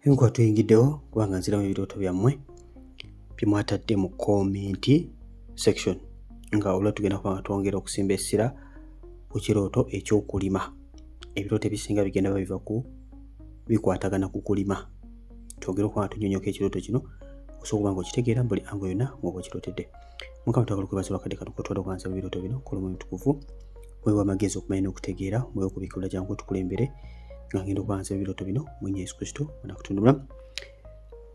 Enkuba tuyingiddewo kubanga nziramu ebirooto byammwe bye mwatadde mu comment section nga olwo tugenda kuba nga twongera okusimba essira ku kirooto eky'okulima. Ebirooto ebisinga bigenda biva ku bikwatagana ku kulima. Twongera okuba nga tunyonyoka ekirooto kino osobola okuba nga okitegeera buli ango yonna mw'oba okirootedde. Mukama twagala okwebaza olwakadde kano kotwala okwansa ebirooto bino kolomu omutukuvu mwewa amagezi okumanya n'okutegeera mwewa okubikula jangu tukulembere nga ngenda okubanza ebirooto bino mu Yesu Kristo anakutundumula.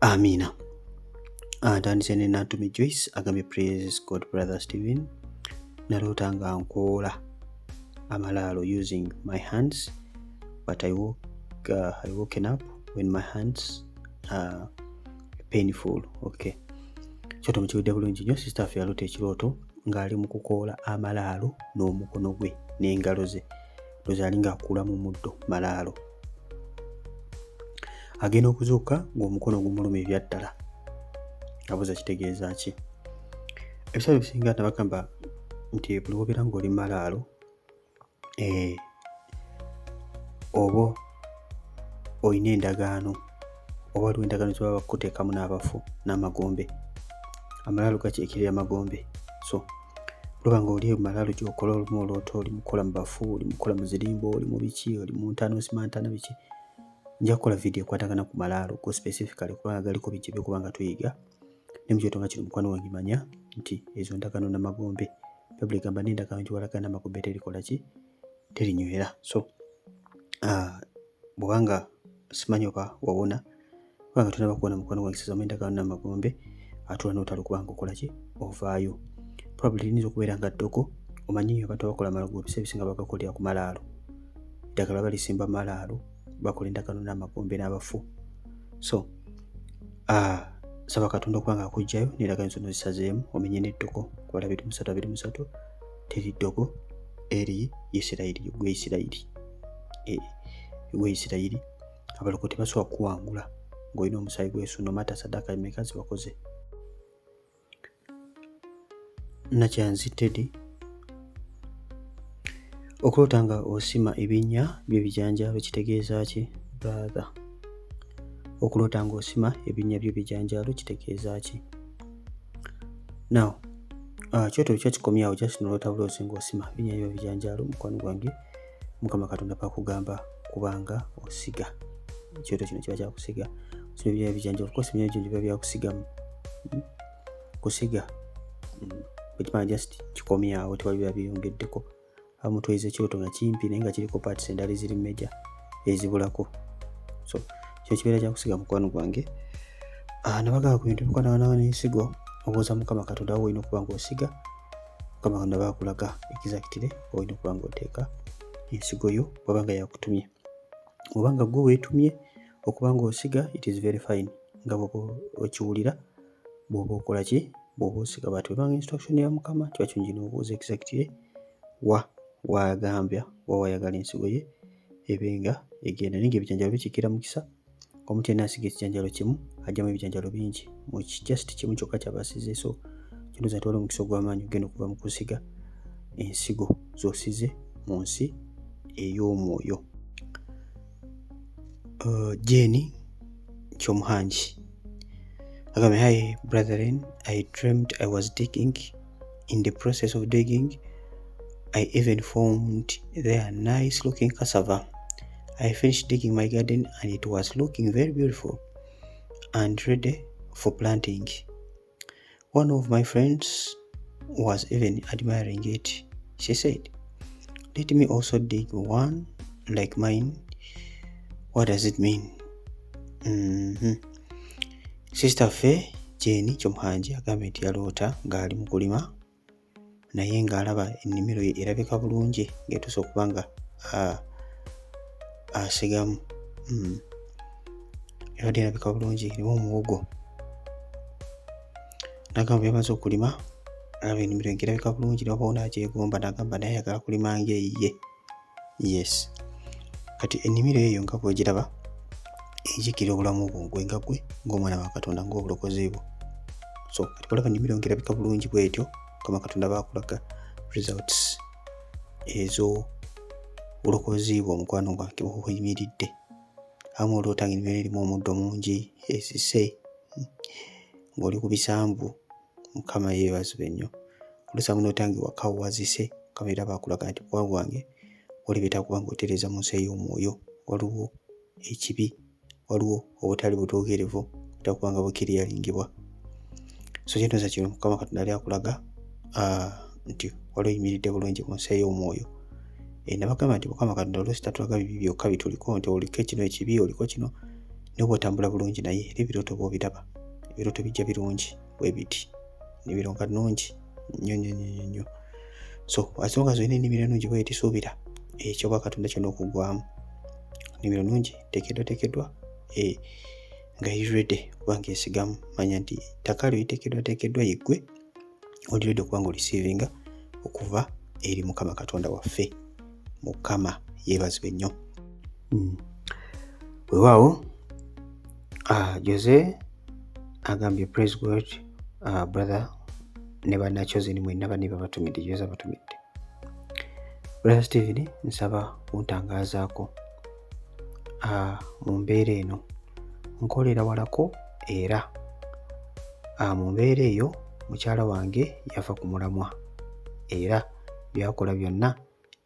Amiina. Ntandise ne Nantumi Joyce agambye praise God brother Stephen. Naloota nga nkoola amalaalo using my hands but I woken up when my hands are painful. Okay. Kyoto mukiwudde bulungi nnyo sister affe yaloota ekirooto ng'ali mu kukoola amalaalo n'omukono gwe n'engalo ze. Ndowooza ali ng'akuula mu muddo malaalo. Agenda okuzuuka ng'omukono gumuluma ebya ddala. Abuuza kitegeeza ki? Ebiseera ebisinga nabagamba nti buli wobeera ng'oli malaalo oba olina endagaano oba waliwo endagaano ze baba bakuteekamu n'abafu n'amagombe. Amalaalo gakiikirira amagombe. So bw'oba ng'oli malaalo gy'okola olumu oloota oli mukola mu bafu, oli mukola mu zirimbo, oli mu biki, oli mu ntaano simantana biki. Nja kukola video ekwatagana ku malaalo go specifically kubanga galiko bijje bye kubanga tuyiga. Ne mu kyoto nga kino mukwano wange manya nti ezo ndagaano n'amagombe. Bayibuli egamba n'endagaano gye walagaana n'amagombe terikola ki? Terinywera. So bw'obanga simanyi oba wawona kubanga tunaba kuwona mukwano gwange sizamu endagaano n'amagombe atula n'otala okubanga okola ki? Ovaayo. Probably liyinza okubeera nga ddogo omanyi abantu abakola amalaalo ebiseera ebisinga bagakolera ku malaalo. Eddagala balisimba malaalo bakola endagaano n'amagombe n'abafu. So saba Katonda okuba nga akugjayo n'endagaano zonna zisazeemu omenye n'eddogo kubala 23 teri ddogo eri Isirayiri gwe Isirayiri. Gwe Isirayiri abaloko tebasobola kuwangula ng'olina omusaayi gw'esu no matter saddaaka mmeka zibakoze. Nakyanzi Teddy okuloota nga osima ebinnya by'ebijanjaalo kitegeeza ki brother? Okuloota nga osima ebinnya by'ebijanjaalo kitegeeza ki? Now kyoto kyakikomyawo just noloota buloozi ng'osima ebinnya by'ebijanjaalo mukwano gwange Mukama Katonda bakugamba kubanga osiga. Ekyoto kino kiba kyakusiga. Osima ebinnya by'ebijanjaalo kuko ebinnya byo biba byakusigamu. Kusiga ekimala just kikomyawo tewali biba byeyongeddeko. Amutweza ekyoto nga kimpi naye nga kiriko parts endala eziri major ezibulako. So kyo kibeera kyakusiga mukwano gwange. Nabagamba ku bintu bikwatagana n'ensigo obuuza Mukama Katonda awo olina okuba ng'osiga. Mukama Katonda bakulaga exactly olina okuba ng'oteeka ensigo yo bw'aba nga yakutumye. Oba nga gwe weetumye okuba ng'osiga it is very fine nga bw'oba okiwulira bw'oba okola ki? Bw'oba osiga bw'ati webanga instruction ya Mukama kiba kirungi n'obuuza exactly wagambya wayagala ensigo ye ebenga egenda. Naye ng'ebijanjaalo bikiikira mukisa omuntu yenna asiga ekijanjaalo kimu ajjamu ebijanjaalo bingi mu just kimu kyokka ky'aba asize. So kinooza nti waliwo omukisa ogw'amaanyi ogenda okuva mu kusiga ensigo z'osize mu nsi ey'omwoyo. Jenny Kyomuhangi agambye hi brethren, I dreamed I was digging. In the process of digging I even found there nice looking cassava. I finished digging my garden and it was looking very beautiful and ready for planting. One of my friends was even admiring it. She said, let me also dig one like mine. What does it mean? Sister Faye Jenny Kyomuhangi agambye nti yaloota ng'ali mu kulima naye ng'alaba ennimiro ye erabika bulungi ng'etuusa okuba nga asigamu. Ebadde erabika bulungi erimu omuwogo. N'agamba yamaze okulima alaba ennimiro erabika bulungi n'obawo n'agyegomba n'agamba naye ayagala kulima ng'eyiye. Yes. Kati ennimiro eyo nga bw'ogiraba ejjukira obulamu bwo nga gwe ng'omwana wa Katonda ng'obulokozi bwo. So kati olaba ennimiro erabika bulungi bw'etyo Mukama Katonda bakulaga results ezo bulokozi bwo mukwano gwange bw'oyimiridde. amu oloota ng'ennimiro erimu omuddo mungi esise ng'oli ku bisambu. Mukama yeebazibwe nnyo. Oluusi oloota ng'ewaka wazise, Mukama era bakulaga nti bwa bwange oli bitakuba ng'otereeza mu nsi ey'omwoyo, waliwo ekibi, waliwo obutali butuukirivu bitakuba nga bukiriyalingibwa. So kyetooza kino Mukama Katonda ali akulaga nti wali oyimiridde bulungi mu nsi ey'omwoyo. Nabagamba nti Mukama Katonda oluusi tatulaga bibi byokka bituliko nti oliko kino ekibi, oliko kino, naye bw'otambula bulungi naye era ebirooto bw'obiraba, ebirooto bijja birungi bwe biti, ennimiro nga nnungi nnyo. So asonga zolina ennimiro ennungi bw'eti suubira ekyoba Katonda kyonna okugwamu. Ennimiro nnungi teekeddwa nga irede kuba ng'esigamu. Manya nti ttaka lyo liteekeddwa yeggwe olirede okuba ng'olisiivinga okuva eri Mukama Katonda waffe. Mukama yeebazibwe nnyo. Weewaawo Jose agambye praise God brother ne bannachosen mwenna bane babatumidde, Jose abatumidde. Brother Stephen nsaba kuntangazaako mu mbeera eno nkolera walako era mu mbeera eyo mukyala wange yafa ku mulamwa era byakola byonna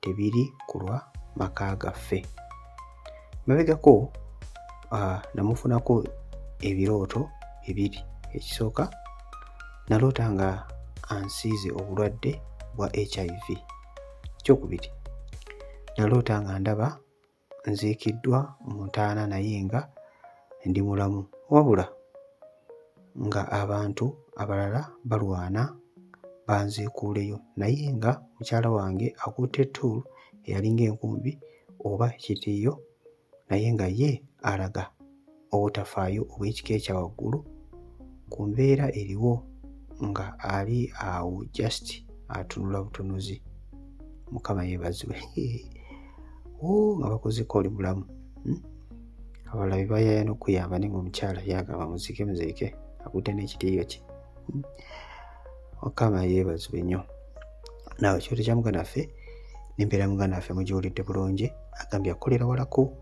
tebiri ku lwa maka gaffe. Mabegako namufunako ebirooto bibiri. Ekisooka naloota nga ansiize obulwadde bwa HIV. Ekyokubiri naloota nga ndaba nziikiddwa mu ntaana naye nga ndi mulamu, wabula nga abantu abalala balwana banziikuuleyo, naye nga mukyala wange akutte ettuulu eyalinga enkumbi oba ekitiiyo, naye nga ye alaga obutafaayo obw'ekika ekya waggulu ku mbeera eriwo nga ali awo just atunula butunuzi. Mukama yeebazibwe. Nga bakozeko oli mulamu. Abalala bye bayaaya n'okuyamba naye ng'omukyala yagamba muziike akutte n'ekitiiyo kye. Mukama yeebazibwe nnyo. Naawe ekyoto kya muganda waffe n'embeera muganda waffe mugiwulidde bulungi. Agambye akolera walako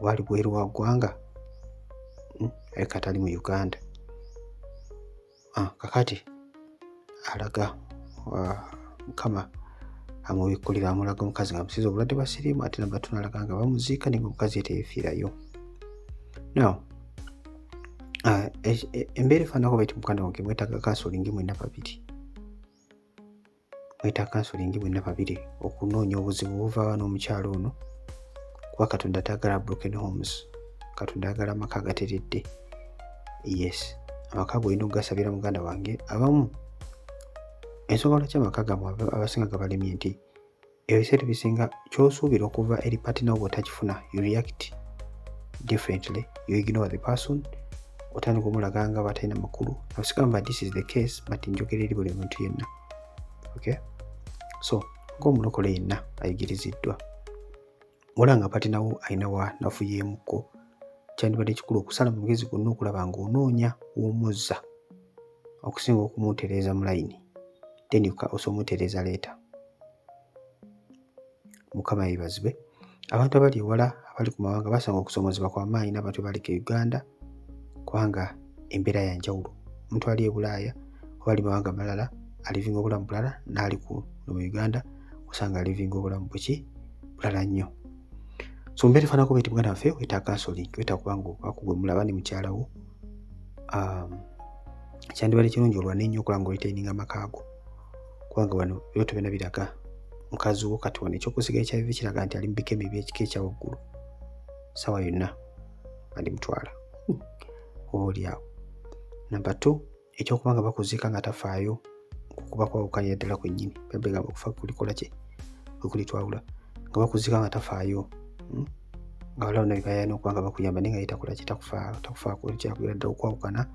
oba ali bweru wa ggwanga naye kati ali mu Uganda. Kakati alaga Mukama amubikkulira, amulaga omukazi nga amusiize obulwadde bwa siriimu, ate nabatono alaga nga bamuziika naye ng'omukazi ye teyeefiirayo. Now embeera efaanako bw'eti muganda wange, mwetaaga kansolingi mwenna babiri. Mwetaaga kansolingi mwenna babiri okunoonya obuzibu buvaawa n'omukyalo ono, kuba Katonda taagala broken homes. Katonda ayagala amaka agateredde. Yes, amaka golina okugasabira muganda wange. Abamu ensonga lwaki amaka gammwe abasinga gabalemye nti ebiseera ebisinga ky'osuubira okuva eri patina wo bw'otagifuna, you react differently, you ignore the person, otandika omulaga nga batalina makulu. Nasigamba this is the case, but njogera eri buli muntu yenna. Okay, so ng'omulokole yenna ayigiriziddwa wala nga patina wo alina wa nafuyeemuko, kyandibadde kikulu okusala mu mugezi gonna okulaba ng'onoonya w'omuzza okusinga okumutereeza mu layini, then osomutereeza leeta. Mukama yeebazibwe. Abantu abali ewala abali ku mawanga basanga okusomozebwa kwa maanyi n'abantu baliko e Uganda kubanga embeera ya njawulo. Omuntu ali e Bulaaya oba ali mawanga malala alivinga obulamu bulala, n'ali ku mu Uganda osanga alivinga obulamu bulala nnyo. So mbeera efaanako bw'eti muganda waffe weetaaga kansolingi, weetaaga kuba ng'okakugwe mulaba ne mukyala wo. Kyandibadde kirungi olwane nnyo okulaba ng'olitaininga amaka go kubanga wano ebirooto byonna biraga mukazi wo kati wano ekyokusiga HIV kiraga nti ali mu bikemo eby'ekika ekya waggulu. Sawa yonna bandimutwala oba oli awo. Number 2, ekyokuba nga bakuziika nga tafaayo kuba kwawukanya ddala kwennyini. Bayibuli egamba okufa kulikola ki? Kulitwawula. Nga bakuziika nga tafaayo, nga waliwo nabibayaaya n'okuba nga bakuyamba naye nga ye takola ki? Takufaako. Kyakugenda ddala okwawukana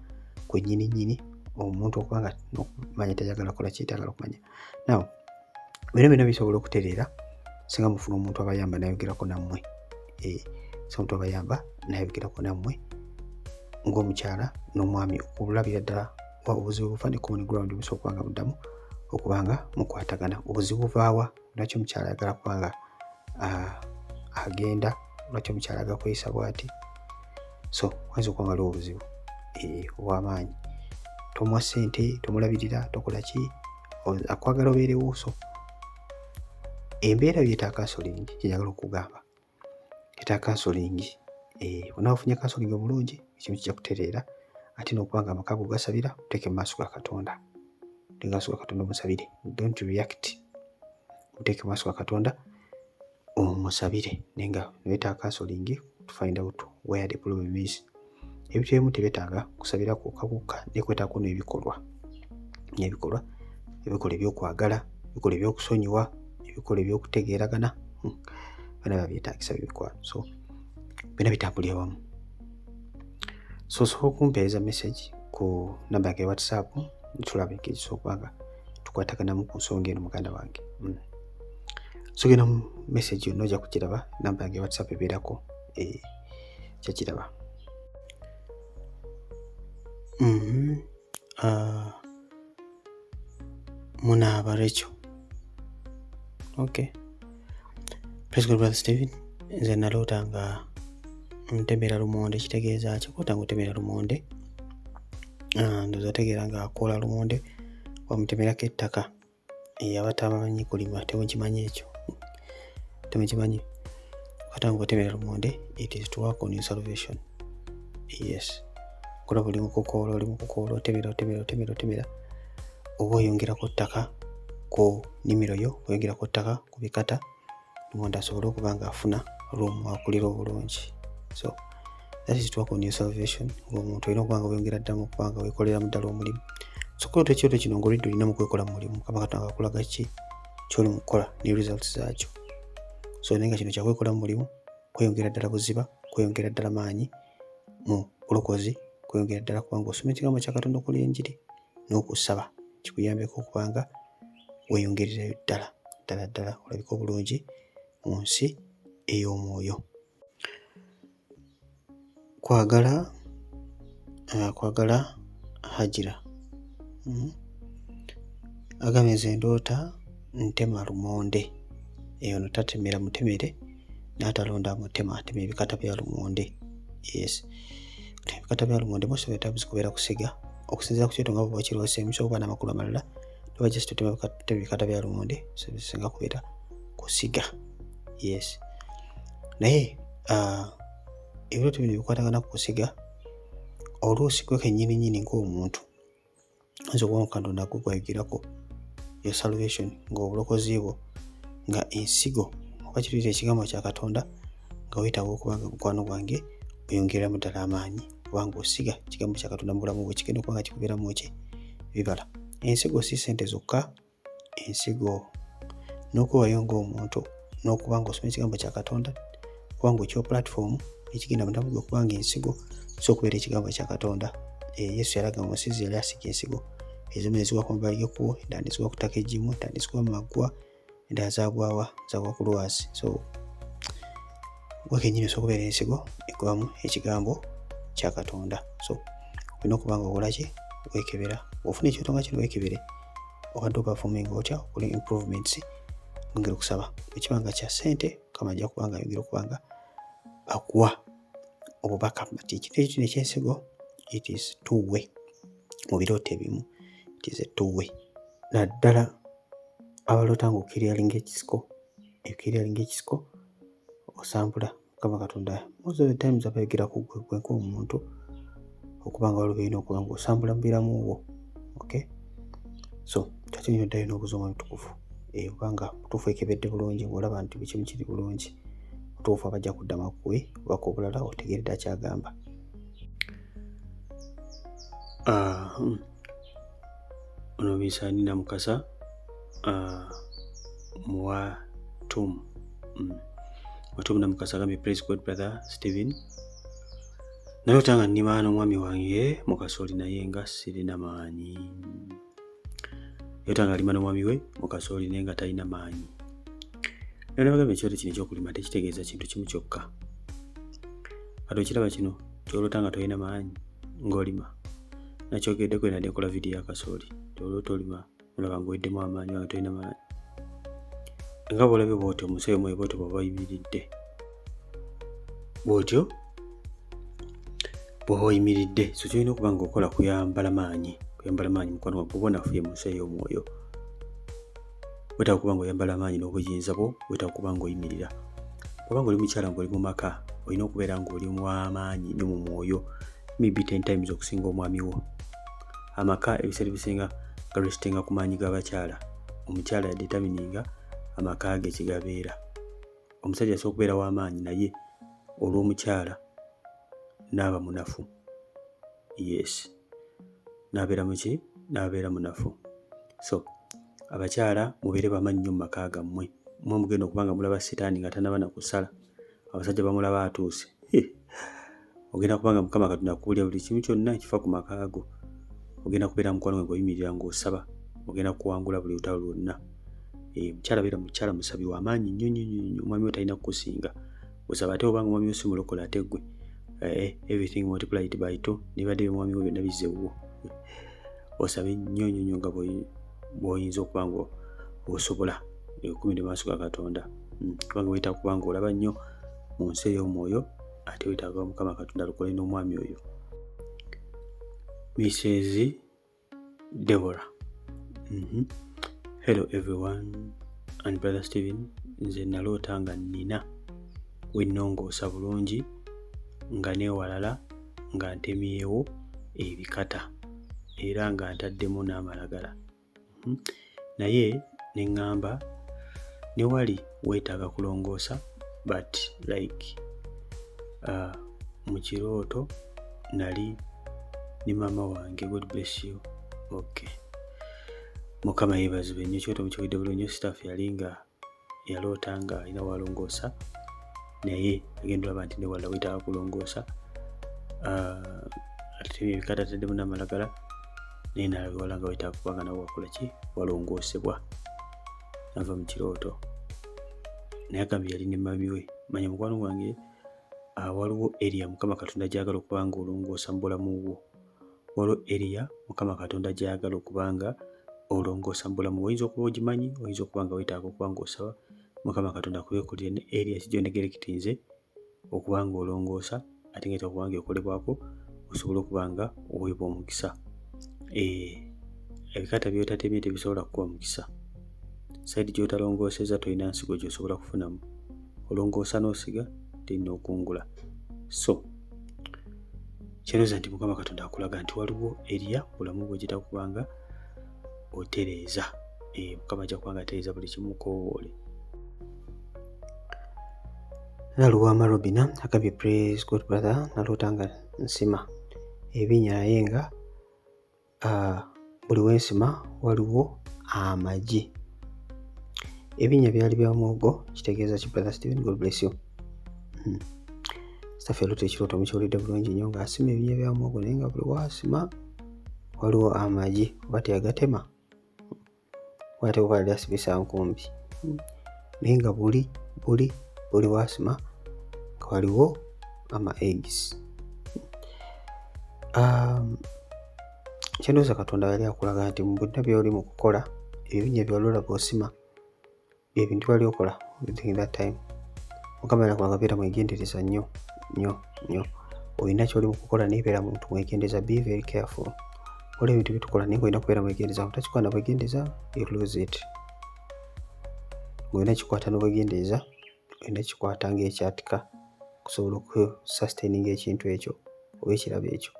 kwennyini omuntu okuba nga n'okumanya tayagala kola ki? Tayagala kumanya. Now bino bisobola okutereera singa mufuna omuntu abayamba nayogerako nammwe. So omuntu abayamba nayogerako nammwe ng'omukyala n'omwami okulabira ddala obuzibu bufa ne common ground busobola okuba nga muddamu okuba nga mukwatagana. Obuzibu buvaawa? Lwaki omukyala ayagala kuba nga agenda? Lwaki omukyala agakweyisa bw'ati? so wayinza okuba nga waliwo obuzibu obw'amaanyi, tomuwa ssente, tomulabirira, tokola ki, akwagala obeerewo. So embeera yeetaaga counselling, kyenjagala okugamba yeetaaga counselling. Onaafunye counselling obulungi, ekimu kijja kutereera, ate n'okuba nga amaka go gasabira, oteeke mu maaso ga Katonda. Oteeke mu maaso ga Katonda omusabire, don't react. Oteeke mu maaso ga Katonda omusabire, naye nga weetaaga counselling to find out where the problem is. Ebintu ebimu tebyetaaga kusabira kwokka, naye kwetaaga n'ebikolwa ebyokwagala, ebikolwa ebyokusonyiwa, ebikolwa ebyokutegeeragana, byonna babyetaagisa bibikwano. So byonna bitambulira wamu. So osobola okumpeereza message ku namba yange ya WhatsApp, tulaba engeri okuba nga tukwataganamu ku nsonga eno muganda wange. So genda mu message yonna ojja kukiraba, namba yange ya WhatsApp ebeerako, kyakiraba. Munaaba Rachel. Okay. Praise God, Brother Stephen. Nze naloota nga ntemera lumonde, kitegeeza ki? Koota nga otemera lumonde, ndowooza otegeera nga akoola lumonde wamutemerako ettaka. Abatamanyi kulima temukimanyi ekyo, temukimanyi. Koota nga otemera lumonde, it is to work on your salvation. Yes. Kola buli mukukoola, otemera, oba oyongerako ttaka ku nnimiro yo, oyongerako ttaka ku bikata, lumonde asobole okuba nga afuna room akulira obulungi. So that is to work on your salvation. Ng'omuntu olina okuba nga weyongera ddamu okuba nga weekoleramu ddala omulimu. So kyoto ekyoto kino ng'olidde olina mu kwekola mu mulimu, Mukama Katonda akulaga ki ky'oli mu kukola ne results zaakyo. So naye nga kino kyakwekola mu mulimu, kweyongera ddala buziba, kweyongera ddala maanyi mu bulokozi, kweyongera ddala kuba nga osoma ekigambo kya Katonda okola enjiri n'okusaba, kikuyambeko okuba nga weeyongererayo ddala olabika obulungi mu nsi ey'omwoyo. Kwagala Hajira agambye nze ndoota ntema lumonde, ono tatemera mutemere n'atalonda mutema, atema ebikata bya lumonde. Yes, ebikata bya lumonde most of the times kubeera kusiga, okusinziira ku kyoto nga bwe bakirwaseemu, oba n'amakulu amalala toba just otema ebikata bya lumonde, so bisinga kubeera kusiga. Yes, naye ebirooto bino bikwatagana ku kusiga, oluusi gwe kennyini ng'omuntu oyinza okuba Katonda agwayogirako your salvation, ng'obulokozi bwo nga ensigo, oba kiruira ekigambo kya Katonda nga weetaaga okuba nga mukwano gwange oyongereramu ddala amaanyi, kubanga osiga ekigambo kya Katonda mu bulamu bwe, kigenda okuba nga kikubeeramu ki bibala. Ensigo si ssente zokka, ensigo n'okubayo ng'omuntu, n'okuba nga osoma ekigambo kya Katonda, kubanga ekyo platform ekigenda mu bulamu okuba nga ensigo so okubeera ekigambo kya Katonda. Yesu yalaga omusizi yali asiga ensigo ezimu ezigwa ku mabbali g'ekkubo, endala ezigwa ku ttaka eggimu, endala ezigwa mu maggwa, endala zaagwa ku lwazi. So gwe kennyini osobola okubeera ensigo egwamu ekigambo kya Katonda. So olina okuba nga okola ki? Weekebera. Ofuna ekyoto nga kino weekebere, obadde operforming otya, okola improvements, ongera okusaba. Ekiba nga kya ssente, Mukama ajja kuba nga ayongera okuba nga akuwa obubaka. Ekyo ekyensigo, it is two way. Mu birooto ebimu it is a two way. Naddala abaloota nga okirialinga ekisiko, osambula Mukama Katonda most of the times abayogera ku gwe nk'omuntu okuba nga waliwo olina okuba nga osambula mu biramu bwo. Okay, so ate nyo ddayo n'obuzooma butukuvu, obanga mutuufu ekebedde bulungi, ng'olaba nti buli kimu kiri bulungi, mutuufu abajja kuddamu kuwe obubaka obulala otegeeredde akyagamba. Ono Bisaani Namukasa Mwatumu Namukasa agambye praise God Brother Stephen, naloota nga nnima n'omwami wange mu kasooli naye nga sirina maanyi. Yaloota nga alima n'omwami we mu kasooli naye nga talina maanyi. Naye bagambye ekyoto kino ekyokulima tekitegeeza kintu kimu kyokka. Kati okiraba kino kyoloota nga tolina maanyi ng'olima, nakyogeddeko era ndekola vidiyo ya kasooli, kyoloota olima olaba ng'oweddemu amaanyi nga tolina maanyi. Nga bw'olabye bw'otyo omusayi omwoyo bw'otyo bw'oba oyimiridde bw'otyo, bw'oba oyimiridde so kyolina okuba nga okola kuyambala maanyi mukwano gwange oba onafuye mu nsi ey'omwoyo. Wetaaga okuba nga oyambala amaanyi n'obuyinza bwo, wetaaga okuba nga oyimirira. Bw'oba nga oli mukyala ng'oli mu maka, olina okubeera ng'oli w'amaanyi ne mu mwoyo, maybe 10 times okusinga omwami wo. Amaka ebiseera ebisinga galwesitinga ku maanyi g'abakyala. Omukyala yadetermininga amaka ge kigabeera. Omusajja asobola okubeera w'amaanyi naye olw'omukyala n'aba munafu. Yes. N'abeera munafu. So, abakyala mubeere bamaanyi nnyo mu maka gammwe. Mmwe mugenda okuba nga mulaba sitaani nga tanaba na kusala. Abasajja bamulaba atuuse. Ogenda kuba nga Mukama Katonda akubuulira buli kimu kyonna ekifa ku maka go. Ogenda kubeera mukwano gwe ng'oyimirira ng'osaba. Ogenda kuwangula buli lutalo lwonna. Mukyala beera mukyala musabi w'amaanyi nnyo. Omwami we talina kukusinga. Osaba ate obanga omwami we si mulokola ate ggwe. Everything multiplied by 2 nibadde omwami we byonna bizze wuwo. Osabe nnyo nga bw'oyinza okuba nga osobola ekumire maaso ga Katonda. Kubanga weetaaga kuba nga olaba nnyo mu nsi ey'omwoyo ate weetaaga Mukama Katonda alokole n'omwami oyo. Mrs. Deborah. Hello everyone and Brother Stephen. Nze naloota nga nnina wennongoosa bulungi nga neewalala nga ntemyewo ebikata era nga ntaddemu n'amalagala. Naye ne ŋŋamba ne wali weetaaga kulongoosa but like mu kirooto nali ne maama wange. God bless you. Okay. Mukama yeebazibwe nnyo. Kyoto mukiwulidde bulungi. Staff yali nga yaloota nga alina walongoosa naye agenda olaba nti ne wala weetaaga kulongoosa. Ate ebikata ataddemu n'amalagala naye nalabewala nga weetaaga kuba nga nawe wakola ki walongoosebwa. Nava mu kirooto naye agambye yali ne mami we. Manya mukwano gwange waliwo area Mukama Katonda gy'agala okuba nga olongoosa mu bulamu bwo. Waliwo area Mukama Katonda gy'agala okuba nga olongoosa mu bulamu. Oyinza okuba ogimanyi, oyinza okuba nga weetaaga okuba ng'osaba Mukama Katonda akubeekulire ne area kigy'onegerekitinze okuba nga olongoosa ate nga okuba nga ekolebwako osobola okuba nga oweebwa omukisa. Ebikata by'otatemye tebisobola kukuwa mukisa. Saidi gy'otalongoosezza tolina nsigo gy'osobola kufunamu. Olongoosa n'osiga terina okungula. So kyeroza nti Mukama Katonda akulaga nti waliwo area bulamu bwo gyetaaga kuba nga otereeza. Mukama ajja kuba nga atereeza buli kimu mukoowoole. Naluwama Robina agambye praise God brother. Naloota nga nsima ebinnya naye nga buli wensima waliwo amagi. Ebinnya byali bya muwogo kitegeeza ki Brother Stephen? God bless you. Staff yaloota ekirooto mukiwulidde bulungi nnyo ng'asima ebinnya bya muwogo naye nga buli wasima waliwo amagi. Oba teyagatema ate oba yali asibisa nkumbi naye nga buli wasima nga waliwo ama eggs. Kyenooza Katonda yali akulaga nti mu byonna by'oli mu kukola ebinnya by'olaba osima ebintu bali okola within that time. Mukama yali akulaga beera mwegendereza nnyo. Olina ky'oli mu kukola naye beera muntu mwegendereza. Be very careful. Waliwo ebintu bitukola naye ng'olina kubeera mwegendereza. Otakikola na bwegendereza you lose it. Ng'olina kikwata n'obwegendereza olina kikwata ng'ekyatika kusobola okusustaininga ekintu ekyo oba ekirabo ekyo.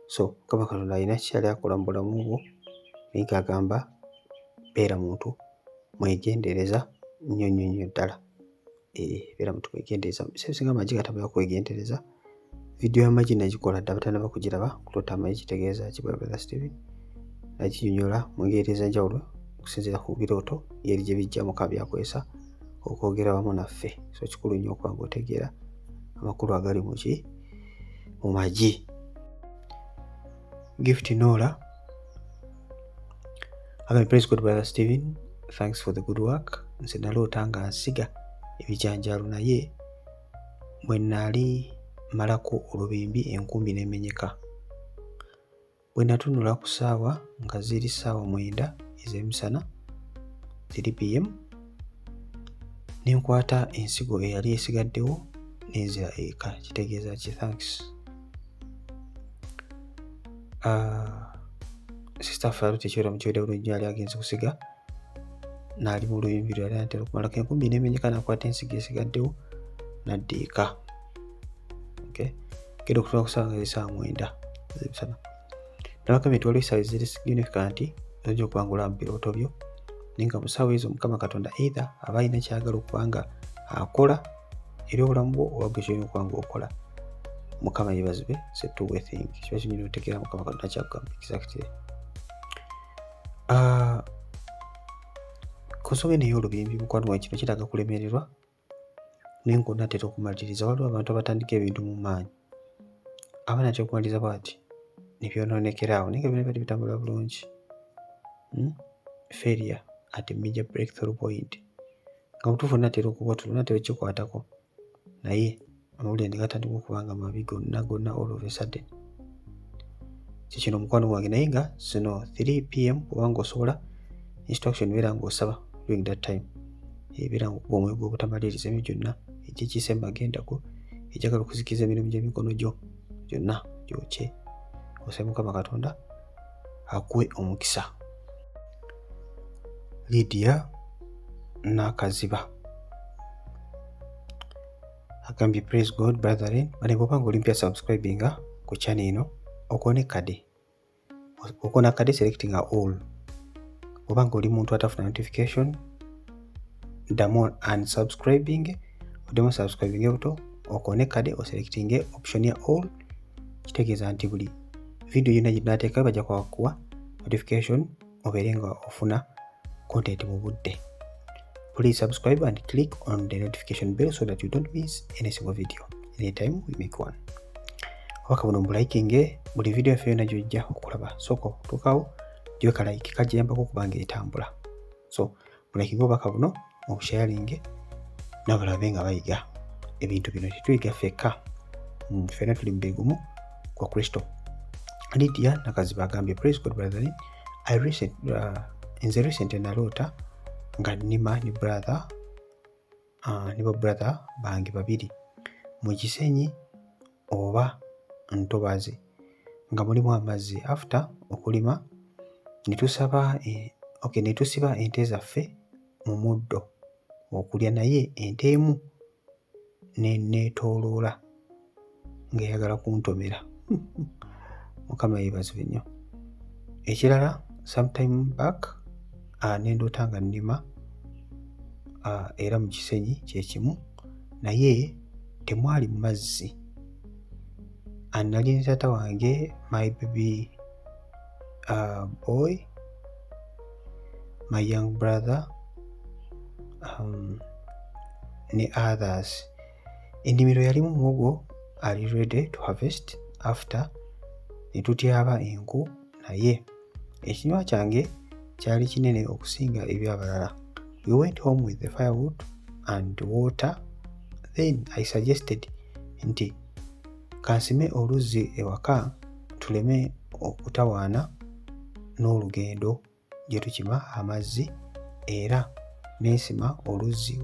So Mukama Katonda alina kyali akola mu bulamu bwo naye ng'agamba beera muntu mwegendereza nnyo ddala. Beera muntu mwegendereza. Bisinga amagi gatabula kwegendereza. Vidiyo y'amagi nagikola dda batanaba kugiraba. Kuloota amagi kitegeeza ki Brother Stephen? Naginyonnyola mu ngeri ez'enjawulo okusinziira ku birooto ngeri gye bijja Mukama byakozesa okwogera wamu naffe. So kikulu nnyo okuba ng'otegeera amakulu agali mu magi. Gift Nora agambye praise God Brother Stephen, thanks for the good work. Nze naloota nga nsiga ebijanjaalo naye bwe nali malako olubimbi enkumbi n'emenyeka. Bwe natunula ku ssaawa nga ziri ssaawa 9 ez'emisana 3 PM ne nkwata ensigo eyali esigaddewo n'enzira eka. Kitegeeza ki? Thanks. sister Faru tekiwera mu kiwedde bulungi yali agenze kusiga n'ali mu luyimbiro yali atera okumalako enkumbi n'emenyeka n'akwata ensigo esigaddewo n'adda eka. Genda okutula kusanga essaawa 9 ez'emisana. Nabagambye nti waliwo essaawa eziri significant oyinza okuba nga olaba mu birooto byo naye nga mu ssaawa ezo Mukama Katonda either aba alina kyagala okuba nga akola eri obulamu bwo oba gwe kyolina okuba nga okola. Mukama yeebazibwe, it's a two-way thing. Kiba kinyuma otegeera Mukama Katonda kyakugamba exactly. Ku nsonga eno ey'olubimbi mukwano gwange kino kiraga kulemererwa naye ng'onaatera okumaliriza. Waliwo abantu abatandika ebintu mu maanyi aba natera okumaliriza bw'ati ne byonoonekera awo naye nga byonna bibadde bitambula bulungi. Failure at a major breakthrough point. Nga mutuufu onaatera okuwatula, onaatera okukikwatako naye amawulire ne gatandika okuba nga mabi gonna all of a sudden. Kikino mukwano gwange naye nga zino 3 PM kubanga osobola instruction beera ng'osaba during that time. Beera ng'okuba omwoyo gw'obutamaliriza ebyo gyonna ekikiise emagendako ekyagala okuzikiza emirimu gy'emikono gyo gyonna gyokye. Osabe Mukama Katonda akuwe omukisa. Lydia Nakaziba agambye praise God brethren, bane bw'obanga oli mpya subscribinga ku channel eno okone kade. Okona kade selecting all. Bw'obanga oli muntu atafuna notification ddamu unsubscribing oddemu subscribing buto okone kade oselecting option ya all. Kitegeeza nti buli video yonna gye tunaateeka bajja kuwa notification obeere nga ofuna content mu budde. Please subscribe and click on the notification bell so that you don't miss any single video anytime we make one. Waka buno mbulaikinge buli video yaffe yonna gy'ojja okulaba. Soko tukawo gy'oka like kagiyambako okubanga etambula. So mbulaikinge obubaka buno obusharinge n'abalabe nga bayiga ebintu bino tetuyiga ffekka. Ffenna tuli mu beegumu kwa Kristo. Lydia Nakaziba agambye praise God brethren, nze recent naloota nga nnima ne brother bange babiri mu kisenyi oba ntobazi nga mulimu amazzi. After okulima ne tusiba ente zaffe mu muddo okulya, naye ente emu neetooloola ng'eyagala kuntomera. Mukama yeebazibwe nnyo. Ekirala sometime back nendoota nga nnima era mu kisenyi kyekimu naye temwali mazzi. Nali ne taata wange, my baby boy, my young brother ne others. Ennimiro yalimu muwogo ali ready to harvest. After ne tutyaba enku naye ekinywa kyange kyali kinene okusinga eby'abalala. We went home with the firewood and water. Then I suggested nti kansime oluzzi ewaka tuleme okutawaana n'olugendo gye tukima amazzi, era n'ensima oluzzi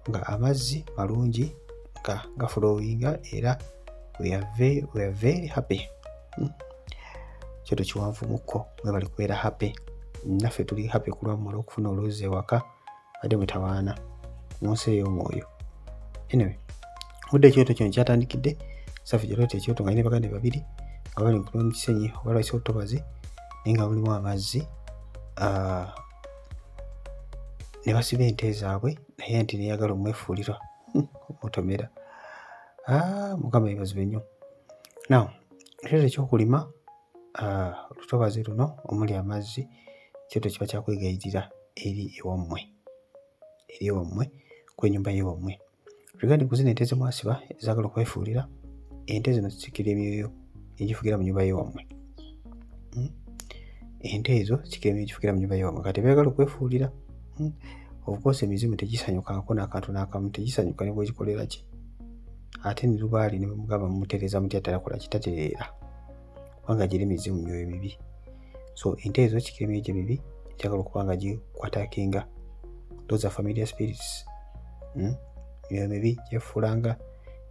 nga amazzi malungi nga gaflowinga era we are very happy. Kyoto kiwanvu mukko mwe bali kubeera happy. Naffe tuli happy kulwamula okufuna oluzzi ewaka badde mutawaana mu nsi ey'omwoyo. Anyway, budde ekyoto kino kyatandikidde saffe gyaloota ekyoto nga nyine bagande babiri nga bali mu kisenyi oba lwayise obutobazi naye nga mulimu amazzi ne basiba ente zaabwe naye nti neyagala omwefuulira omutomera. Mukama yeebazibwe nnyo. Now ekyoto ekyokulima olutobazi luno omuli amazzi, ekyoto kiba kyakwegayirira eri ewammwe kw'ennyumba y'ewammwe. Regarding ku zino ente ze mwasiba ezaagala okwefuulira, ente zino zikira emyoyo egifugira mu nnyumba y'ewammwe. Ente ezo zikira emyoyo egifugira mu nnyumba y'ewammwe kati beeyagala okwefuulira. Of course emizimu tegisanyukangako n'akantu n'akamu, tegisanyuka ne bwegikolera ki. Ate ne lubaali ne bwemugamba mumutereeza mutya talakola kitatereera kubanga giri mizimu myoyo mibi. So ente ezo kikira emyoyo gye mibi gyagala okuba nga gikwatakinga. Those are familiar spirits. Myoyo mibi gyefuulanga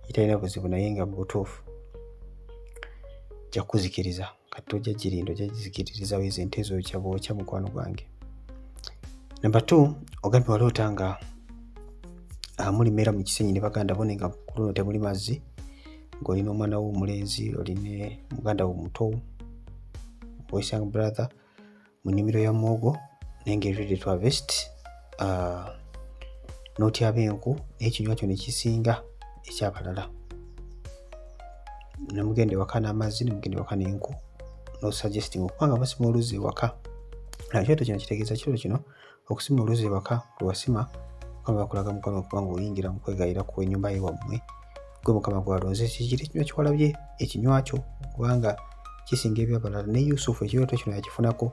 gitalina buzibu naye nga mu butuufu gya kuzikiriza. Kati katojja girindo jagizikiririzawo ezo ente ezo kyabwokya mukwano gwange. Number 2, ogambye waloota nga muli mmera mu kisenyi ne baganda bo nga kuluno temuli mazzi, ng'olina omwana wo omulenzi, olina muganda wo omuto, voice young brother, mu nnimiro ya muwogo naye nga ready to harvest, n'otyaba enku n'ekinywa kyo ne kisinga ekyabalala. Ne mugenda ewaka n'amazzi, ne mugenda ewaka n'enku, no suggesting okubanga basima oluzi ewaka. Ekyoto kino kitegeeza kiro kino okusima oluzi ewaka lwe wasima Mukama bakulaga mukono okubanga oyingira mu kwegayira ku ennyumba y'ewammwe. Gwe Mukama gw'alonze kiri ekinywa kiwalabye ekinywa kyo kubanga kisinga ebyabalala. Ne Yusufu ekyoto kino yakifunako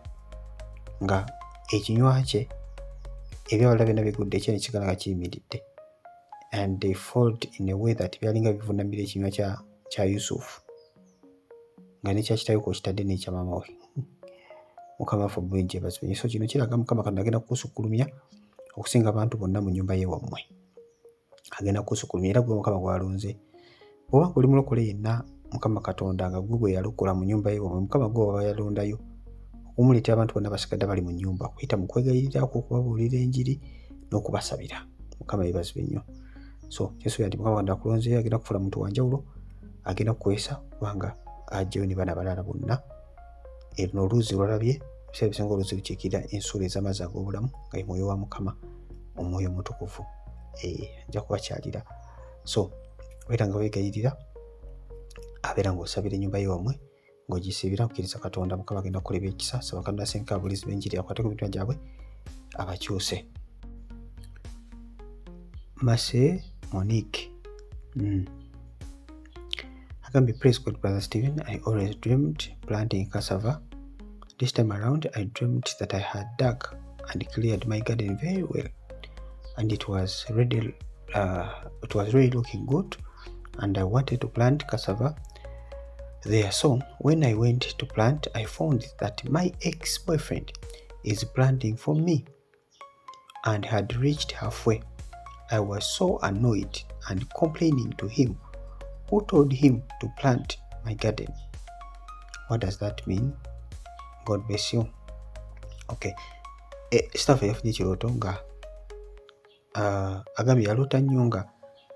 nga ekinywa kye ebyabalala byonna bigudde ekye ne kisigala nga kiyimiridde. And they followed in a way that byalinga bivunamira ekinywa kya Yusufu nga nekyakitayo kitadde n'ekya maama we. Mukama waffe obulungi yeebazibwe. So kino kiraga Mukama Katonda agenda kukusukkulumya okusinga abantu bonna mu nnyumba y'ewammwe. Agenda kukusukkulumya era gwe Mukama gw'alonze. Bw'oba oli mulokole yenna Mukama Katonda nga gwe yalokola mu nnyumba y'ewammwe, Mukama gwe aba yalondayo okumuleetera abantu bonna basigadde bali mu nnyumba, kuyita mu kwegayiriraako, okubabuulira enjiri n'okubasabira. Mukama yeebazibwe nnyo. So kyesuubira nti Mukama Katonda akulonzeeyo, agenda kufuula muntu wanjawulo, agenda kukwesa kubanga ajjayo ne bana balala bonna. Eno oluuzi lwalabye ebiseera ebisinga oluuzi lukiikirira ensuula ez'amazzi ag'obulamu nga ye mwoyo wa Mukama, omwoyo omutukuvu ajja kubakyalira. So beera nga weegayirira, abeera ng'osabira ennyumba y'ewammwe, ng'ogisiibira okukkiriza Katonda. Mukama agenda kukolera ekisa. Saba Katonda asenka abulizi b'enjiri akwate ku mitima gyabwe abakyuse. Mase Monique agambye, praise God Brother Stephen, I always dreamed planting cassava. This time around I dreamed that I had dug and cleared my garden very well, and it was really looking good, and I wanted to plant cassava there. So when I went to plant, I found that my ex-boyfriend is planting for me and had reached halfway. I was so annoyed and complaining to him, who told him to plant my garden. What does that mean? God bless you. Okay. Staff yafunye ekirooto nga agambye yaloota nnyo nga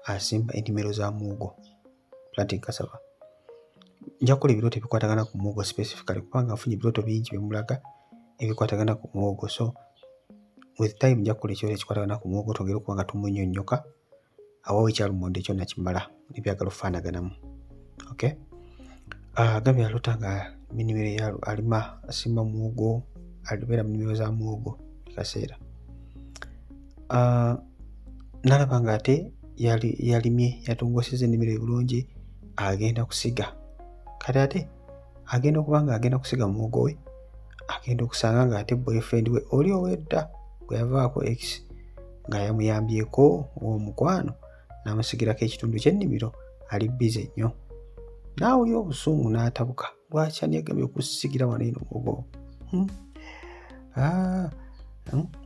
asimba ennimiro za muwogo, planting cassava. Nja kukola ebirooto ebikwatagana ku muwogo specifically kubanga nfunye ebirooto bingi bimulaga ebikwatagana ku muwogo. So with time nja kukola ekirooto ekikwatagana ku muwogo, twongere okuba nga tumunyonnyoka awawo ekyalumonde ekyo nakimala nebyagala okufaanaganamu. Okay. Agambye yaloota nga ennimiro alima asimba muwogo, alibeera mu nnimiro za muwogo kaseera. Nalaba nga ate yalimye yatongosezza ennimiro bulungi, agenda kusiga. Kati ate agenda okuba nga agenda kusiga muwogo we, agenda okusanga nga ate boyfriend we oli ow'edda gwe yavaako ex nga yamuyambyeko ow'omukwano n'amusigirako ekitundu ky'ennimiro, ali bize nnyo. N'awulira obusungu n'atabuka. Lwaki ani yagambye okusigira wano eno muwogo?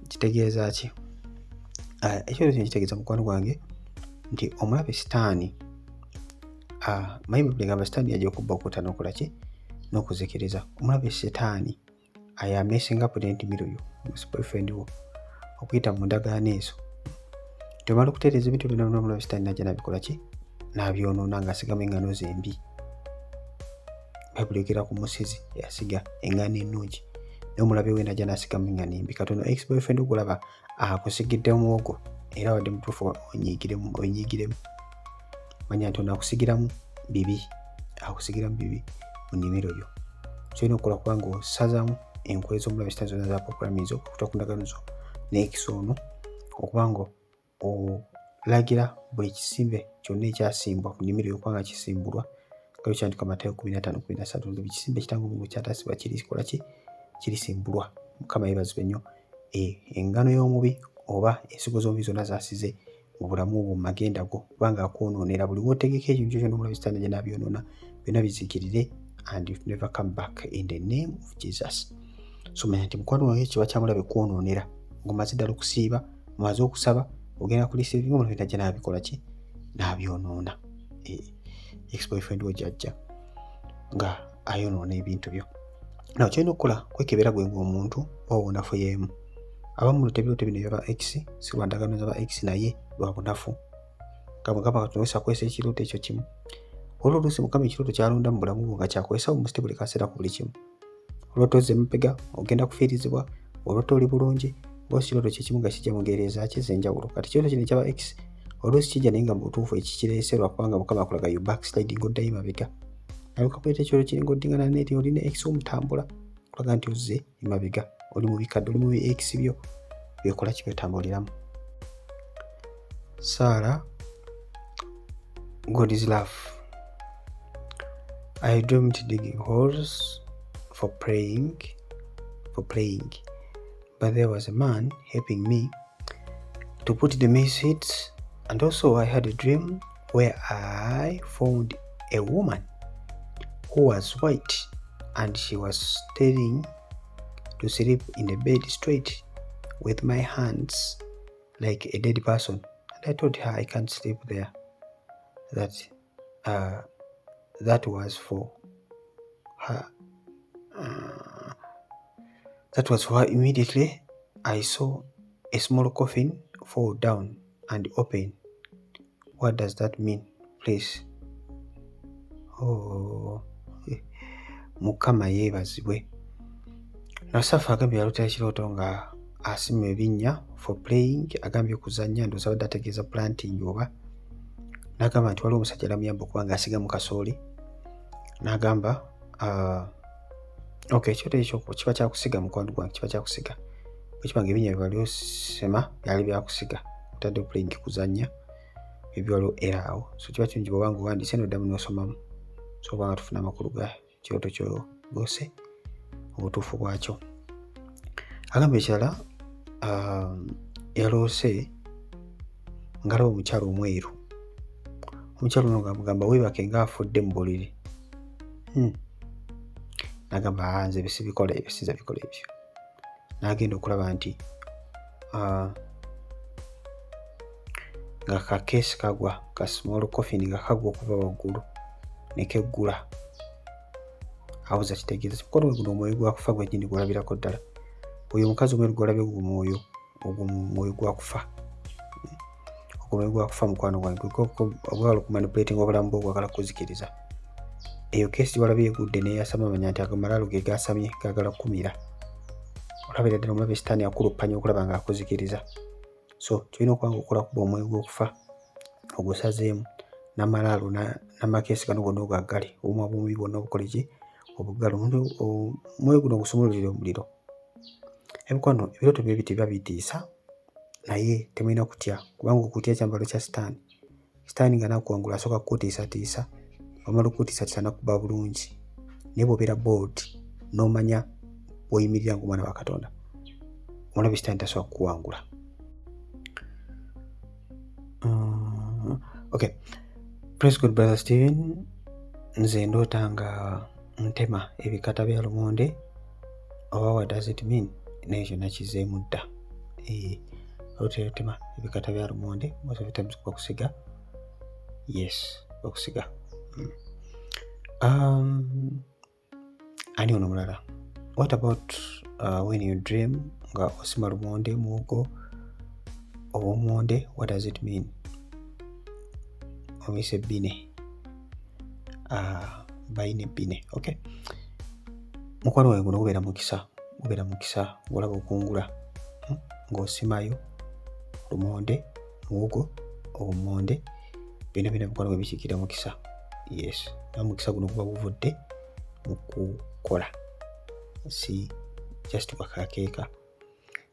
Kitegeeza ki? Ekyo kino kitegeeza mukwano gwange nti omulabe sitaani, Bayibuli egamba sitaani yajja okubba, okutta n'okola ki? N'okuzikiriza. Omulabe sitaani ayameesinga ku n'ennimiro yo, boyfriend wo, okuyita mu ndagaano ezo. Tomala okutereeza ebintu byonna n'omulabe sitaani najja n'abikola ki? N'abyonoona ng'asigamu eŋŋaano ze embi. Bayibuli egera ku musizi yasiga eŋŋaano ennungi, naye omulabe we najja n'asigamu eŋŋaano embi. Katono ex boyfriend ogulaba akusigidde muwogo era wadde mutuufu onyiigiremu, manya nti ono akusigiramu bibi mu nnimiro yo. Kyolina okukola kubanga osazaamu enkwe z'omulabe sitaani zonna za programizo okutuuka ku ndagaano zo n'ekisa ono, okubanga olagira buli kisimbe kyonna ekyasimbwa ku nnimiro yo kubanga kisimbulwa nga kyandika Matayo 15:13, buli kisimbe kitango mu kyatasibwa kirikola ki? Kirisimbulwa. Mukama yeebazibwe nnyo. Engano y'omubi oba ensigo z'omubi zonna zasize mu bulamu bwo, mu magenda go, kubanga akwonoonera. Buli wootegeka ekintu kyonna omulabe sitaani ajja n'abyonoona, byonna bizikirire and you never come back in the name of Jesus. So manya nti mukwano wange kiba kyamulabe kwonoonera, ng'omaze ddala okusiiba, omaze okusaba, ogenda kulisiibinga, omulabe najja n'abikola ki? N'abyonoona. Ex-boyfriend we jjajja nga ayonoona ebintu byo. Naw kyolina okukola kwekebera gwe ng'omuntu obunafu yeemu. Abamu ebirooto bino byaba X si lwa ndagaano z'aba X naye lwa bunafu. Gamba Katonda akozesa ekirooto ekyo kimu. Olwo oluusi Mukama ekirooto ky'alonda mu bulamu bwo nga kyakozesa omusiite buli kaseera ku buli kimu. Olooto ozze mapega ogenda kufiirizibwa, olooto oli bulungi, bw'osi kirooto kye kimu nga kijja mu ngeri ez'enjawulo. Kati ekirooto kino ekyaba X oluusi kijja naye nga mu butuufu ekikireese lwa kubanga Mukama akulaga you backsliding oddayo mabega. Alyoka kuleeta ekirooto kiringa oddingana neti olina X omutambula kulaga nti ozze emabega, oli mu bikadde, oli mu X byo byekola kibyotambuliramu. Sarah, God is love. I dreamed digging holes for playing, but there was a man helping me to put the maize seeds, and also I had a dream where I found a woman who was white and she was telling to sleep in the bed straight with my hands like a dead person, and I told her I can't sleep there. That was for her. That was for her. Immediately I saw a small coffin fall down and open. What does that mean, please? Oh, Mukama yeebazibwe. Nasafa agambye yalota ekirooto nga asima ebinnya for playing, agambye okuzannya, ndowooza badde ategeeza planting oba. N'agamba nti waliwo omusajja alamuyamba okuba ng'asigamu kasooli. N'agamba ekirooto ekyo kiba kyakusiga mukwano gwange, kiba kyakusiga. Bwe kiba ng'ebinnya bye wali osema byali byakusiga, otadde playing kuzannya ebyo waliwo era awo. So kiba kirungi bw'oba ng'owandiise n'oddamu n'osomamu, so oba nga tufuna amakulu ga kirooto ky'oloose obutuufu bwakyo. Agamba ekirala yaloose ng'alaba omukyala omweru. Omukyala ono ng'amugamba weebake ng'afudde mu buliri. N'agamba nze bisibikola ebyo, siza bikola ebyo. N'agenda okulaba nti nga kakeesi kagwa, ka small coffin nga kagwa okuva waggulu ne keggula. Awuza kitegeeza mukono gwe guno omwoyo gwa kufa gwennyini gw'olabirako ddala. Oyo omukazi omweru gw'olabye ogwo mwoyo gwa kufa. Omwoyo gwa kufa mukwano gwange ogwagala okumanipulatinga obulamu bwo, ogwagala kuzikiriza. Eyo keesi walabye egudde n'eyasama amanya nti ago malaalo ge gasamye gaagala kukumira. Olabira ddala omulabe sitaani akuluppanya okulaba ng'akuzikiriza. So tulina okuba ng'okola kuba omwoyo gw'okufa ogusazeemu n'amalaalo n'amakeesi gano gonna ogaggale, obumwa bw'omubi bwonna obukola ki obuggalo. Omwoyo guno ogusumululire omuliro. Emikono ebirooto bye biti biba bitiisa naye temulina kutya kubanga okutya kyambalo kya sitaani. Sitaani nga nakuwangula asooka kukutiisatiisa, wamala okutiisatiisa nakuba bulungi. Naye bw'obeera bold n'omanya bw'oyimirira ng'omwana wa Katonda, omulabe sitaani tasobola kukuwangula. Okay. Praise God, Brother Steven. Nze ndoota nga ntema ebikata bya lumonde. Oba what does it mean? Naye kyonna kizeemu dda. Otema ebikata bya lumonde okusiga. Yes, okusiga. Ani ono mulala. What about when you dream nga osima lumonde muwogo oba omuwonde? What does it mean? Omise bbine. Bayine bbine. Okay. Mukwano wange guno gubeera mukisa. Olaba okungula ng'osimayo lumonde, muwogo, obumonde, bino mukwano gwe bikiikira mukisa. Yes. Mukisa guno guba guvudde mu kukola. Si just wakakeeka.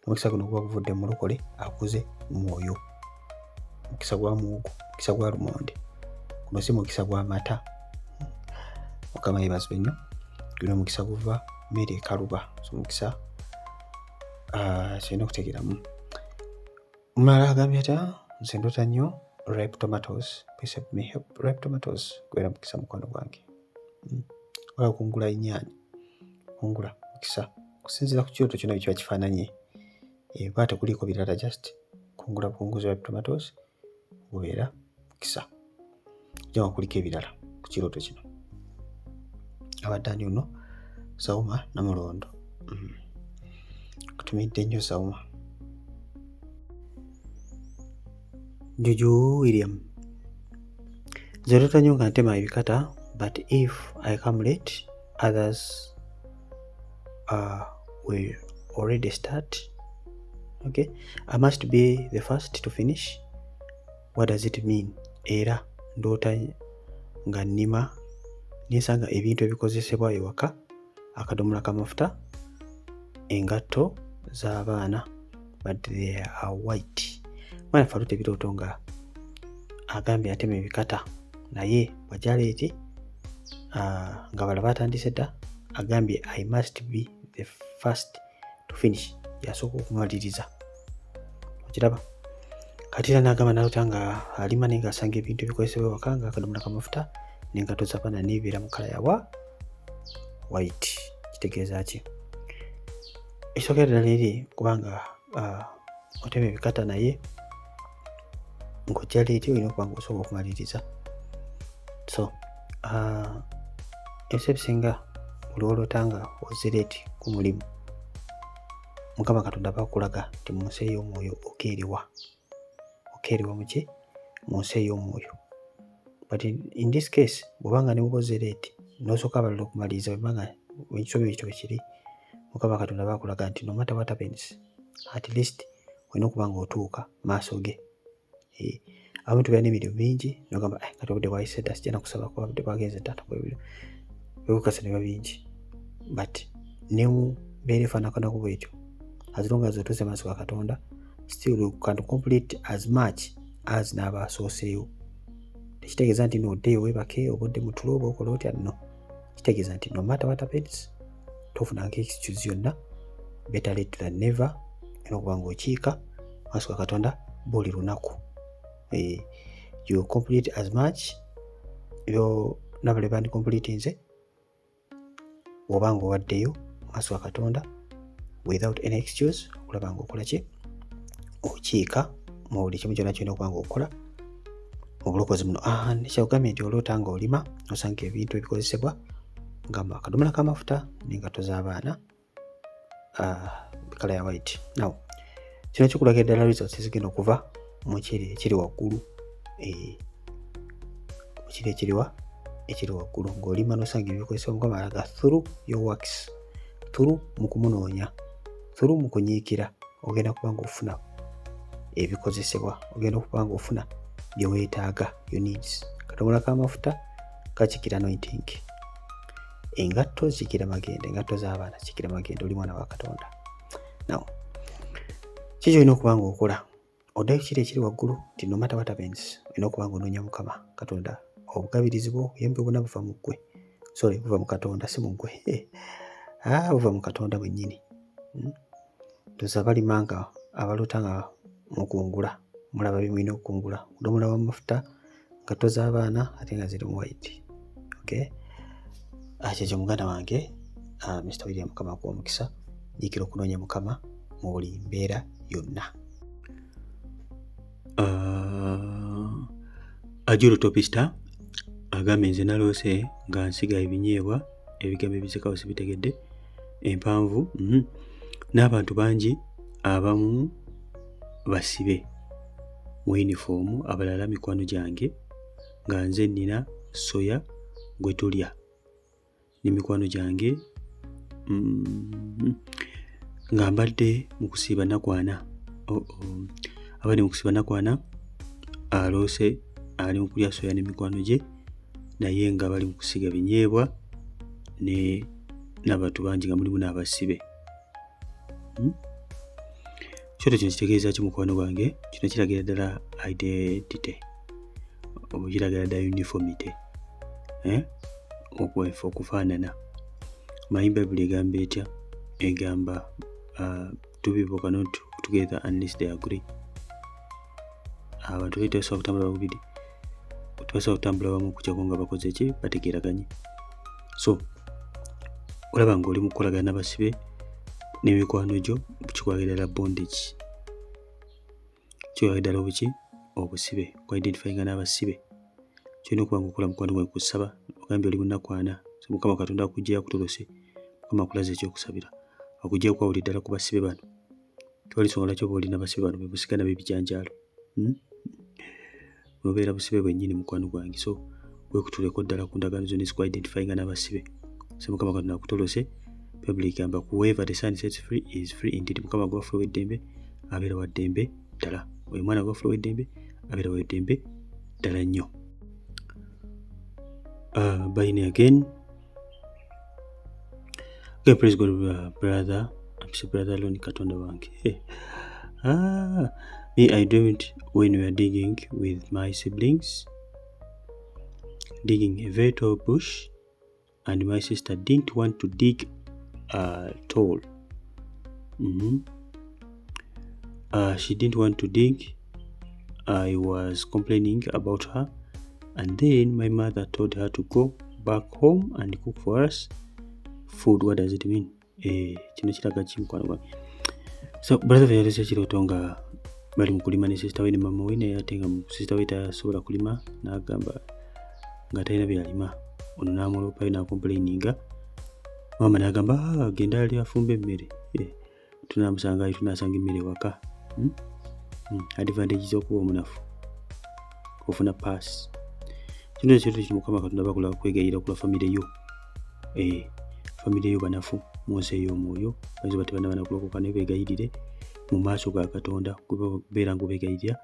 Mukisa guno guba guvudde mu lukole akuze mu mwoyo. Mukisa gwa muwogo, mukisa gwa lumonde. Guno si mukisa gwa mata. Mukama yeebazibwe nnyo. Guno mukisa guva mmere ekaluba. So mukisa kirina okutegeeramu. Omulala agambye ata nze ndoota nnyo ripe tomatoes. Please help me help ripe tomatoes. Gubeera mukisa mukwano gwange. Wala okungula ennyaanya. Kungula mukisa. Okusinziira ku kirooto kyonna bwe kiba kifaananye. Kuba tekuliiko birala, just kungula bukunguzi ripe tomatoes. Gubeera mukisa. Ojja kuliko ebirala ku kirooto kino. abadde ani ono Sauma Namulondo. Kutumidde nnyo Sauma. Juju William. Nze olutannyo nga ntema ebikata, but if I come late, others will already start. Okay, I must be the first to finish. What does it mean? Era ndoota nga nnima ninsanga ebintu ebikozesebwa ewaka, akadomola k'amafuta, engatto z'abaana, but they are white. Mwana Falute Birooto nga agambye atema ebikata, naye Wajaleeti nga bala batandise dda agambye I must be the first to finish, yasooka okumaliriza. Okiraba? Kati era n'agamba nalota nga alima naye ng'asanga ebintu ebikozesebwa ewaka nga akadomola k'amafuta n'engatto z'abaana n'ebibeera mu kala ya white. Kitegeeza ki? Esookera ddala eri kubanga otema ebikata naye ng'ojja leeti olina okuba ng'osooka okumaliriza. So ebisa ebisinga buli olota nga ozze leeti ku mulimu, Mukama Katonda bakulaga nti mu nsi ey'omwoyo okeeriwa mu ki? Mu nsi ey'omwoyo. But in this case bw'obanga ne ozze leeti n'osooka abalala okumaliriza, bw'obanga ekisobyo ekyo bwe kiri, Mukama Katonda bakulaga nti no matter what happens, at least olina okuba ng'otuuka maaso ge. Abantu balina emirimu mingi n'ogamba kati obudde bwayise dda sijja nakusabako, obudde bwagenze dda bwekukasa ne biba bingi, but ne mu mbeera efaanakanako bw'etyo, as long as otuuse maaso ga Katonda, still you can complete as much as n'aba asooseewo. Tekitegeeza nti n'oddeyo weebake obudde mu tulo oba okola otya, no. Kitegeeza nti no matter what happens, tofunanga excuse yonna, better late than never. Olina okuba ng'okiika maaso ga Katonda buli lunaku. You complete as much nabale bandi completinze bw'obanga owaddeyo maaso ga Katonda without any excuse, okulaba ng'okola ki? Okiika mu buli kimu kyonna kyonna okuba ng'okola mu bulokozi muno. Nekyakugambye nti oloota nga olima osanga ebintu ebikozesebwa nga akadomola k'amafuta n'engatto z'abaana kala ya white. Now kino kikulaga eddala results zigenda okuva mu kiri ekiri waggulu, ekiri ekiri waggulu ng'olima n'osanga ebikozesebwa Mukama alaga through your works, through mu kumunoonya, through mu kunyiikira, ogenda kuba ng'ofuna ebikozesebwa, ogenda okuba ng'ofuna bye weetaaga, your needs. Akadomola k'amafuta kakikira anointing, engatto zikira magendo, engatto z'abaana zikira magendo, oli mwana wa Katonda. Now kiki olina okuba ng'okola? Oddayo kiri ekiri waggulu nti no matter what happens, olina okuba ng'onoonya Mukama Katonda. Obugabirizi bwo, obuyambi bwonna buva mu ggwe, buva mu Katonda, si mu ggwe. Buva mu Katonda bwennyini. Ndoza balima nga abaloota nga mukungula, mulaba bimulina okukungula, odomola w'amafuta, engatto z'abaana ate nga ziri mu white. Okay, kyekyo muganda wange Mr. William, Mukama akuwa omukisa, nyiikira okunoonya Mukama mu buli mbeera yonna. Ajulu Topista agambye nze naloose nga nsiga ebinyeebwa ebigambo ebizikawo sibitegedde empanvu, n'abantu bangi abamu basibe mu yunifoomu, abalala mikwano gyange, nga nze nnina soya gwe tulya ne mikwano gyange, nga mbadde mu kusiiba nakwana. Abadde mu kusiiba nakwana aloose ali mu kulya soya ne mikwano gye, naye nga bali mu kusiga binyeebwa n'abantu bangi nga mulimu n'abasibe. Kyoto kino kitegeeza ki mukwano gwange? Kino kiragira ddala identity, oba kiragira ddala uniformity, okufaanana. My Bible egamba etya? Egamba two people cannot work together unless they agree. Abantu tebasobola kutambula babiri, tebasobola kutambula wamu kukyako nga bakoze ki? Bategeeraganye. So olaba ng'oli mu kukolagana n'abasibe n'emikwano gyo, kikulagira ddala bondage, kikulagira ddala obuki? Obusibe. Ku identifyinga n'abasibe kyolina okuba ng'okola mukwano gwange kusaba, ogambye oli munakwana, so Mukama Katonda akujja akutolose, Mukama akulaze ekyokusabira, akujja kwawula ddala ku basibe bano. Tewali nsonga lwaki oba olina basibe bano bebusigana b'ebijanjaalo. Nobeera busibe bwennyini mukwano gwange, so wekutuleko ddala ku ndagaano zonna ezikwidentifyinga n'abasibe. So Mukama Katonda akutolose. Bayibuli egamba whoever the Son sets free is free indeed. Mukama gwaffe ow'eddembe abeera wa ddembe ddala. Oyo mwana gwaffe ow'eddembe abeera wa ddembe ddala nnyo. Baine again. Okay, praise God, brother. I'm saying brother Loni Katonda wange. Me, I dreamed when we were digging with my siblings, digging a very tall bush, and my sister didn't want to dig tall. She didn't want to dig. I was complaining about her, and then my mother told her to go back home and cook for us food. What does it mean? Kino kiraga ki mukwano gwange? So brother we yalese kirooto nga bali mu kulima ne sister we ne mama we, naye ate nga sister we tasobola kulima, n'agamba nga talina byalima. Ono n'amuloopayo n'akomplaininga. Mama n'agamba genda ali afumba emmere. Tunaamusangayo, tunaasanga emmere waka. Advantage z'okuba omunafu, ofuna pass. Kino ekyo kiri Mukama Katonda bakula kwegayira kula family yo. Family yo banafu munsi ey'omwoyo, bayinza bati bana banakulokoka ne beegayirire mu maaso ga Katonda kubeera ng'obeegayirira.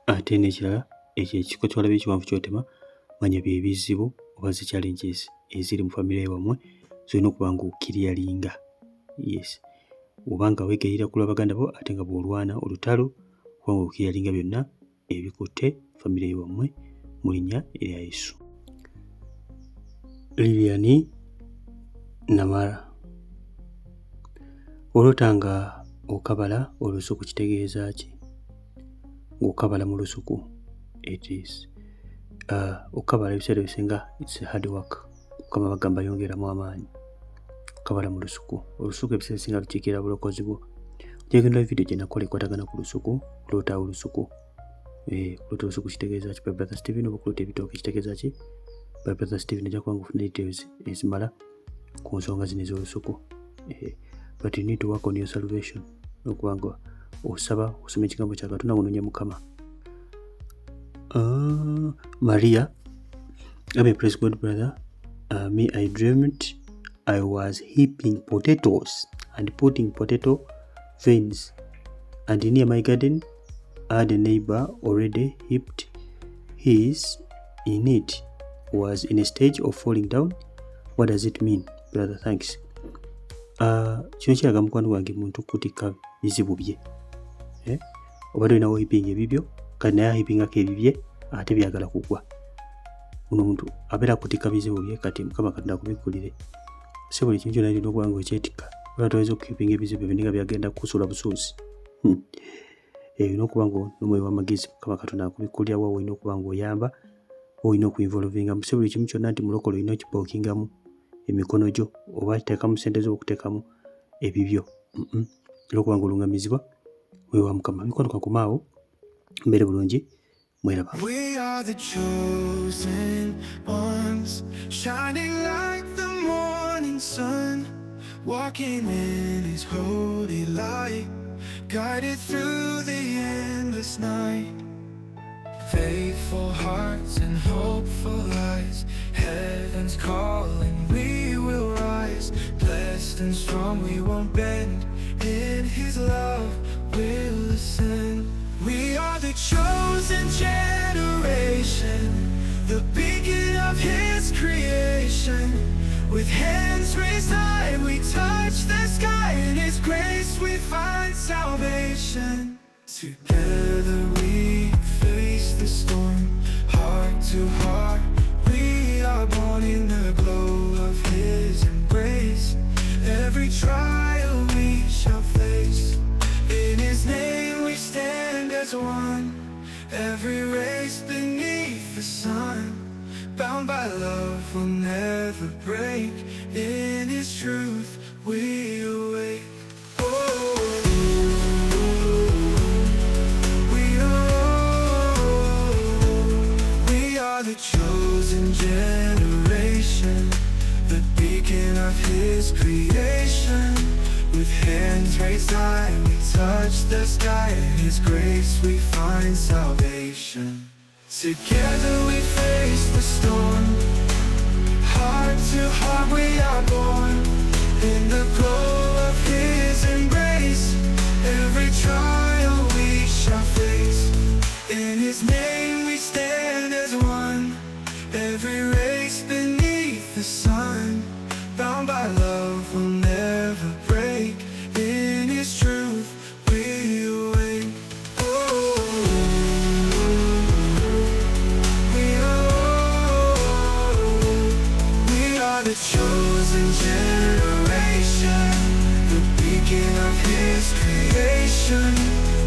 Ate n'ekirala ekyo ekiko kyolaba ekiwanvu kyotema, manya bye bizibu oba zi challenges eziri mu family wammwe zolina okuba ng'okiryalinga. Yes. Obanga weegayirira kula baganda bo ate nga bw'olwana olutalo kuba ng'okiryalinga byonna ebikutte family wammwe mu linnya erya Yesu. Lilian Namara. Olotanga okabala olusuku kitegeeza ki? Ng'okabala mu lusuku, it is okabala ebiseera ebisinga it's hard work. Mukama bagamba yongeramu amaanyi. Okabala mu lusuku, olusuku ebiseera ebisinga lukiikirira bulokozi bwo. Gyegenda video gye nakola ekwatagana ku lusuku, kulota olusuku. Kulota olusuku kitegeeza ki? Brother Steven oba kulota ebitooke kitegeeza ki? Brother Steven ajja kuba ng'ofuna details ezimala ku nsonga zino ez'olusuku. But you need to work on your salvation. Okuba nga osaba osoma ekigambo kya Katonda ng'onoonya Mukama. Maria, praise God, brother. Me, I dreamed I was heaping potatoes and putting potato veins, and near my garden I had a neighbor already heaped his in it, was in a stage of falling down. What does it mean, brother? Thanks. Kino kiraga mukwano gwange muntu kutika bizibu bye. Obadde olinawo heaping ebibyo, kati naye heapingako ebibye ate byagala kugwa. Uno muntu abeera kutika bizibu bye, kati Mukama Katonda akubikulire. Si buli kintu kyonna olina okuba ng'okyetika. Oba toyinza okuheapinga ebizibu ebyo nga byagenda kusuula busuuzi. Olina okuba ng'omwoyo w'amagezi Mukama Katonda akubikulira wa, olina okuba ng'oyamba, olina okuinvolvinga mu si buli kimu kyonna nti mulokole olina okibookingamu emikono gyo oba teekamu ssente zo okuteekamu ebibyo. Olina okuba ng'olungamizibwa mwoyo wa Mukama. Mikono kakumaawo mbeere bulungi, mweraba. We are the chosen ones, shining like the morning sun, walking in His holy light, guided through the endless night. Faithful hearts and hopeful eyes, heaven's calling, we will rise. Blessed and strong, we won't bend, in His love we'll ascend. We are the chosen generation, the beacon of His creation. With hands raised high, we touch the sky. In His grace we find salvation. Together we face the storm, heart to heart. We are born in the glow of His embrace. Every trial we shall face, in His name we stand as one. Every race beneath the sun, bound by love will never break. In His truth we awake. We are the chosen generation, of His creation. With hands raised high, we touch the sky. In His grace we find salvation. Together we face the storm. Heart to heart we are born. In the glow of His embrace, every trial we shall face. In His name we stand as one. Every race beneath the sun, bound by love will never break. In His truth we awake. Oh, we are the chosen generation, the beacon of His creation.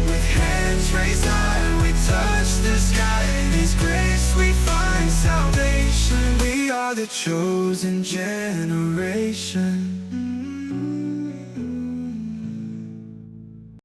With hands raised high, we touch the sky. In His grace we find salvation. We are the chosen generation.